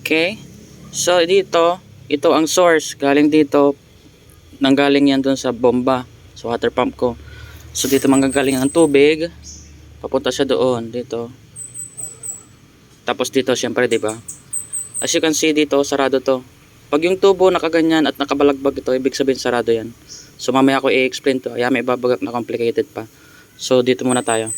Okay. So dito, ito ang source. Galing dito, nanggaling yan dun sa bomba, sa water pump ko. So dito manggagaling ang tubig, papunta siya doon dito. Tapos dito syempre, 'di ba? As you can see dito, sarado to. Pag yung tubo nakaganyan at nakabalagbag ito, ibig sabihin sarado yan. So mamaya ko i-explain to. Ay, may babagak na complicated pa. So dito muna tayo.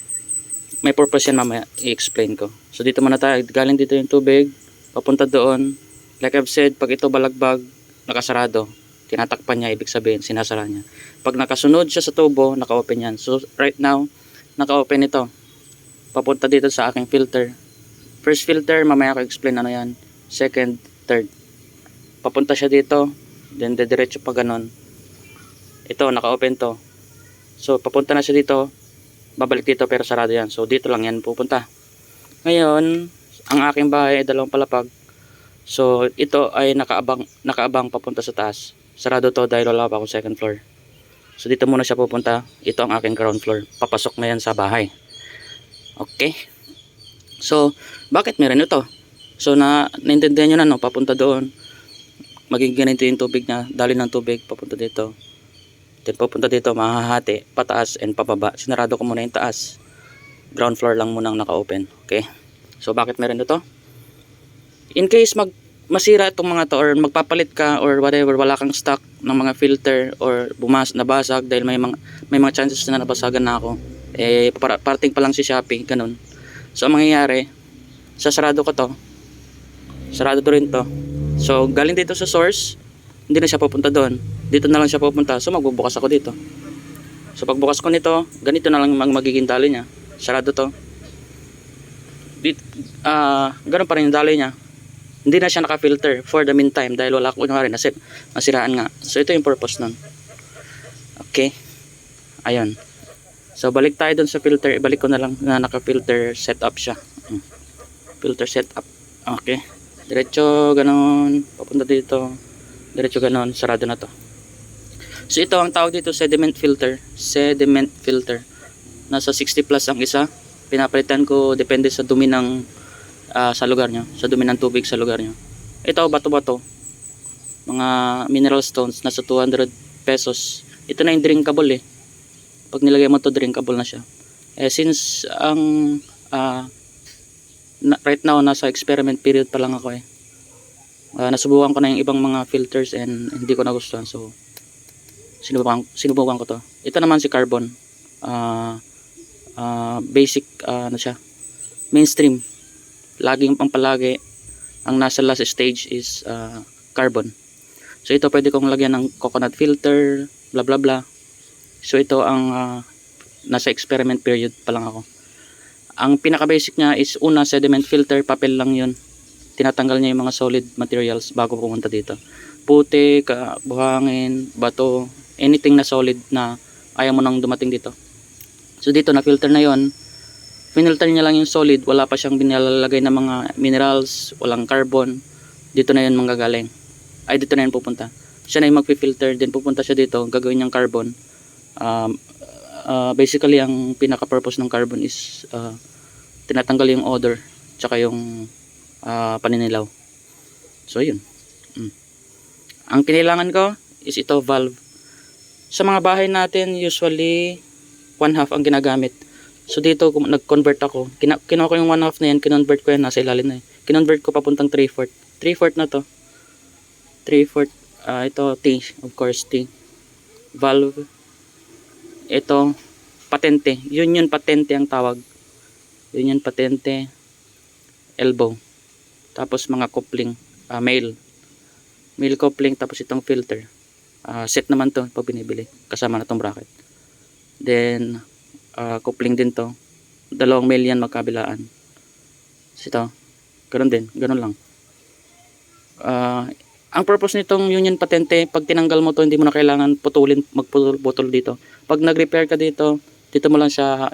May purpose yan mamaya, i-explain ko. So dito muna tayo. Galing dito yung tubig, papunta doon. Like I've said, pag ito balagbag, nakasarado. Tinatakpan niya, ibig sabihin, sinasara niya. Pag nakasunod siya sa tubo, naka-open yan. So right now, naka-open ito. Papunta dito sa aking filter. First filter, mamaya ko explain ano yan. Second, third. Papunta siya dito, then diretso pa ganon. Ito, naka-open to. So papunta na siya dito, babalik dito pero sarado yan. So dito lang yan pupunta. Ngayon, ang aking bahay ay dalawang palapag. So ito ay nakaabang papunta sa taas. Sarado to dahil wala pa akong second floor. So dito muna siya pupunta. Ito ang aking ground floor. Papasok na yan sa bahay. Okay. So bakit meron ito? So naintindihan nyo na, no? Papunta doon. Magiging ganito yung tubig niya. Dali ng tubig papunta dito. Then papunta dito, mahahati pataas and pababa. Sinarado ko muna yung taas. Ground floor lang muna ang naka-open. Okay. So bakit meron ito? In case masira itong mga to or magpapalit ka or whatever, wala kang stock ng mga filter or nabasag dahil may mga chances na nabasagan na ako. Eh parating pa lang si Shopee, ganun. So ang mangyayari, sasarado ko to. Sarado to rin to. So galing dito sa source, hindi na siya pupunta doon. Dito na lang siya pupunta. So magbubukas ako dito. So pagbukas ko nito, ganito na lang magiging daloy niya. Sarado to. Ganun pa rin yung daloy niya. Hindi na siya naka-filter for the meantime dahil wala ko kunwari nasiraan nga. So ito yung purpose nun. Okay. Ayun. So balik tayo dun sa filter. Ibalik ko na lang na naka-filter setup siya. Filter setup. Okay. Diretso ganon. Papunta dito. Diretso ganon. Sarado na to. So ito ang tawag dito sediment filter. Sediment filter. Nasa 60 plus ang isa. Pinapalitan ko depende sa dumi ng sa lugar nyo, sa dumi ng tubig sa lugar nyo. Ito, bato-bato, mga mineral stones, nasa 200 pesos. Ito na yung drinkable eh. Pag nilagay mo to, drinkable na siya. Since ang right now, nasa experiment period pa lang ako eh. Nasubukan ko na yung ibang mga filters and hindi ko nagustuhan. So sinubukan ko to. Ito naman si carbon. Basic ano siya, mainstream. Laging pampalagi ang nasa last stage is carbon. So ito pwede kong lagyan ng coconut filter, bla bla bla. So ito ang nasa experiment period pa lang ako. Ang pinaka basic niya is una sediment filter, papel lang yun. Tinatanggal niya yung mga solid materials bago pumunta dito. Putik, buhangin, bato, anything na solid na ayaw mo nang dumating dito. So dito na filter na yon. Finilter niya lang yung solid, wala pa siyang binilalagay na mga minerals, walang carbon. Dito na yun manggagaling. Ay, dito na yun pupunta. Siya na yung magpi-filter, din pupunta siya dito, gagawin niyang carbon. Basically, ang pinaka-purpose ng carbon is tinatanggal yung odor, tsaka yung paninilaw. So, yun. Ang kailangan ko is ito, valve. Sa mga bahay natin, usually, 1/2 ang ginagamit. So dito nag-convert ako. Kinuha ko yung 1/2 na yan, kinonvert ko yan, nasa ilalim na eh. Kinonvert ko papuntang 3/4. 3/4 na to. 3/4. Ito T, of course T. Valve. Ito patente. Yun patente ang tawag. Yun patente. Elbow. Tapos mga coupling, male coupling, tapos itong filter. Set naman to pag binibili. Kasama na tong bracket. Then coupling din to, 2 male yan magkabilaan. Ito, ganun din, ganun lang. Ang purpose nitong union patente, pag tinanggal mo to, hindi mo na kailangan magputol dito. Pag nag-repair ka dito, dito mo lang siya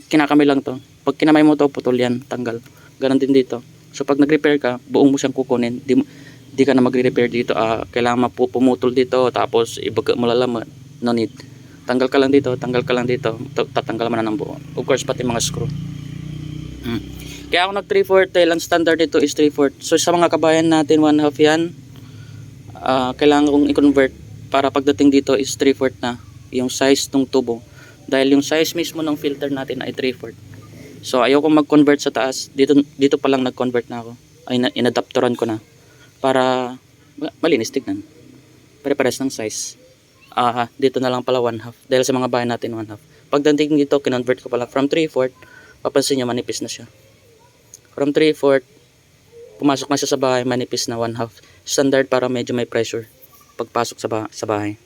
kinakamay lang to. Pag kinamay mo to, putol yan, tanggal. Ganun din dito. So pag nag-repair ka, buong mo siyang kukunin. Di ka na magre-repair dito. Kailangan pumutol dito, tapos ibaga mo lalaman. No need. Tanggal ka lang dito, tatanggal mo na ng buo. Of course, pati mga screw. Kaya ako nag 3/4 dahil ang standard dito is 3/4. So sa mga kabayan natin 1/2 yan. Kailangan kong i-convert para pagdating dito is 3/4 na yung size ng tubo. Dahil yung size mismo ng filter natin ay 3/4. So ayoko mag-convert sa taas. Dito pa lang nag-convert na ako. Ay inadapteran ko na para malinis tignan. Pare-pares ng size. Dito na lang pala 1/2 dahil sa mga bayan natin 1/2. Pagdating dito kinonvert ko pala from 3/4. Papansin nyo manipis na siya. From 3/4 pumasok na siya sa bahay, manipis na 1/2. Standard para medyo may pressure pagpasok sa bahay.